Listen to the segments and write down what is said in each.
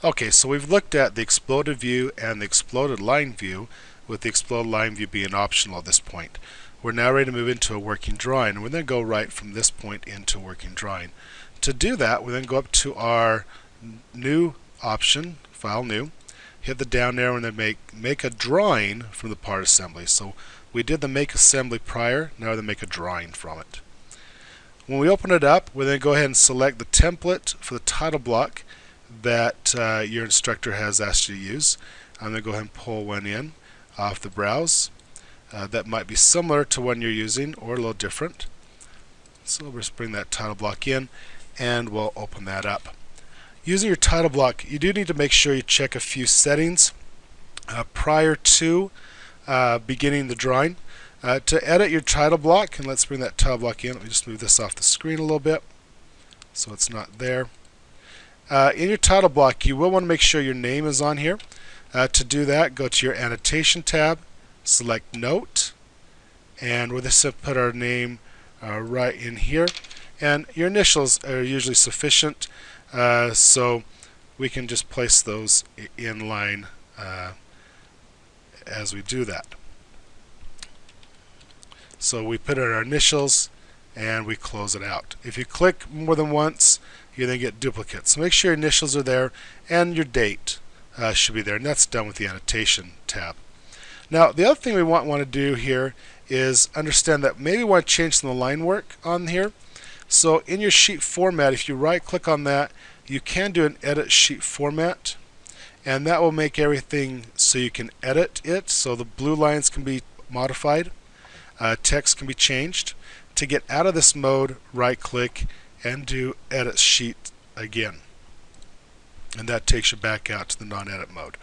Okay, so we've looked at the exploded view and the exploded line view, with the exploded line view being optional at this point. We're now ready to move into a working drawing, and we're going to go right from this point into working drawing. To do that, we then go up to our new option, File New, hit the down arrow, and then make a drawing from the part assembly. So we did the make assembly prior, now we're going to make a drawing from it. When we open it up, we then go ahead and select the template for the title block that your instructor has asked you to use. I'm going to go ahead and pull one in off the browse. That might be similar to one you're using or a little different. So we'll just bring that title block in and we'll open that up. Using your title block, you do need to make sure you check a few settings prior to beginning the drawing. To edit your title block, and let's bring that title block in. Let me just move this off the screen a little bit so it's not there. In your title block, you will want to make sure your name is on here. To do that, go to your Annotation tab, select Note, and we'll just put our name right in here. And your initials are usually sufficient, so we can just place those in line as we do that. So we put in our initials and we close it out. If you click more than once, you then get duplicates. So make sure your initials are there and your date should be there, and that's done with the Annotation tab. Now the other thing we want to do here is understand that maybe we want to change some of the line work on here. So in your sheet format, if you right click on that, you can do an edit sheet format, and that will make everything so you can edit it, so the blue lines can be modified. Text can be changed. To get out of this mode, right click and do edit sheet again, and that takes you back out to the non-edit mode.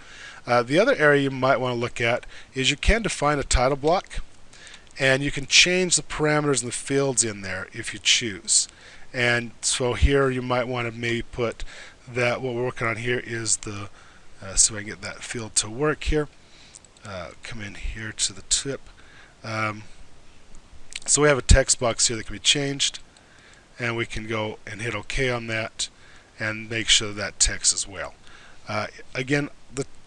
The other area you might want to look at is you can define a title block, and you can change the parameters and the fields in there if you choose. And so here you might want to maybe put that what we're working on here is the so I can get that field to work here. Come in here to the tip. So we have a text box here that can be changed, and we can go and hit OK on that and make sure that text as well. Again,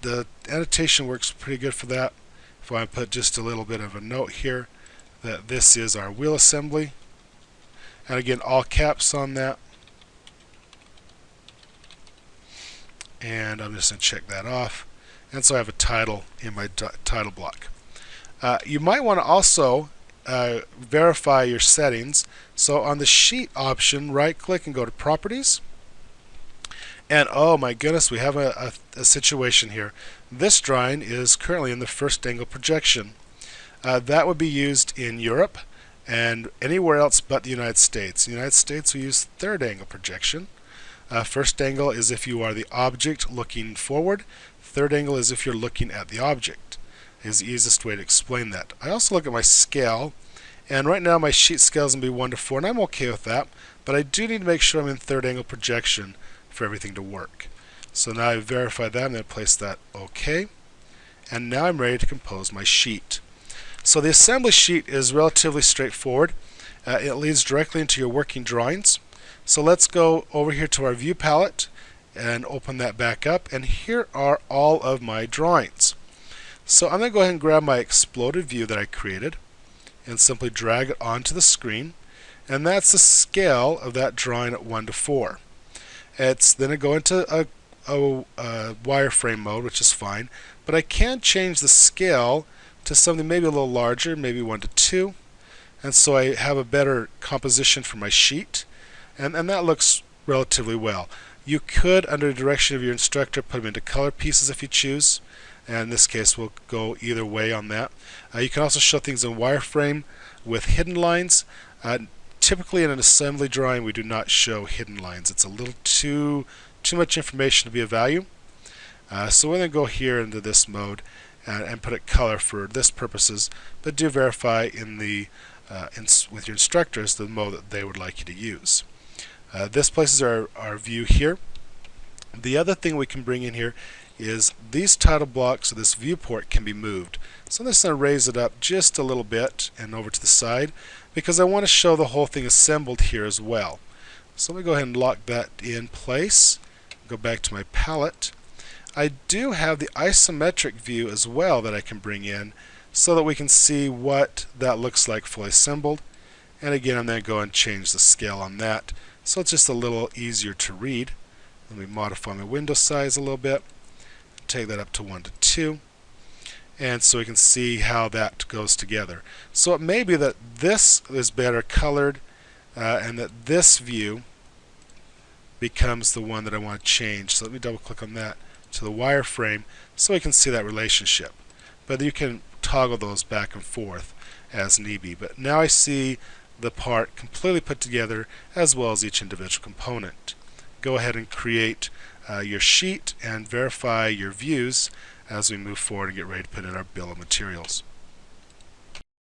the annotation works pretty good for that. If I put just a little bit of a note here that this is our wheel assembly, and again all caps on that, and I'm just going to check that off, and so I have a title in my title block. You might want to also verify your settings. So on the sheet option, right click and go to properties, and oh my goodness, we have a situation here. This drawing is currently in the first angle projection. That would be used in Europe and anywhere else but the United States. In the United States we use third angle projection. First angle is if you are the object looking forward. Third angle is if you're looking at the object. Is the easiest way to explain that. I also look at my scale, and right now my sheet scale is going to be 1:4, and I'm okay with that, but I do need to make sure I'm in third angle projection for everything to work. So now I verify that, I'm going to place that OK, and now I'm ready to compose my sheet. So the assembly sheet is relatively straightforward. It leads directly into your working drawings. So let's go over here to our view palette and open that back up, and here are all of my drawings. So I'm going to go ahead and grab my exploded view that I created and simply drag it onto the screen, and that's the scale of that drawing at 1:4. It's then to go into a wireframe mode, which is fine, but I can change the scale to something maybe a little larger, maybe 1:2, and so I have a better composition for my sheet, and that looks relatively well. You could, under the direction of your instructor, put them into color pieces if you choose. And in this case we'll go either way on that. You can also show things in wireframe with hidden lines. Typically in an assembly drawing we do not show hidden lines. It's a little too much information to be of value. So we're going to go here into this mode and put it color for this purposes, but do verify in the with your instructors the mode that they would like you to use. This places our view here. The other thing we can bring in here is these title blocks, so this viewport can be moved. So I'm just going to raise it up just a little bit and over to the side because I want to show the whole thing assembled here as well. So let me go ahead and lock that in place. Go back to my palette, I do have the isometric view as well that I can bring in so that we can see what that looks like fully assembled. And again, I'm going to go and change the scale on that so it's just a little easier to read. Let me modify my window size a little bit. Take that up to 1 to 2. And so we can see how that goes together. So it may be that this is better colored and that this view becomes the one that I want to change. So let me double click on that to the wireframe so we can see that relationship. But you can toggle those back and forth as need be. But now I see the part completely put together as well as each individual component. Go ahead and create your sheet and verify your views as we move forward and get ready to put in our bill of materials.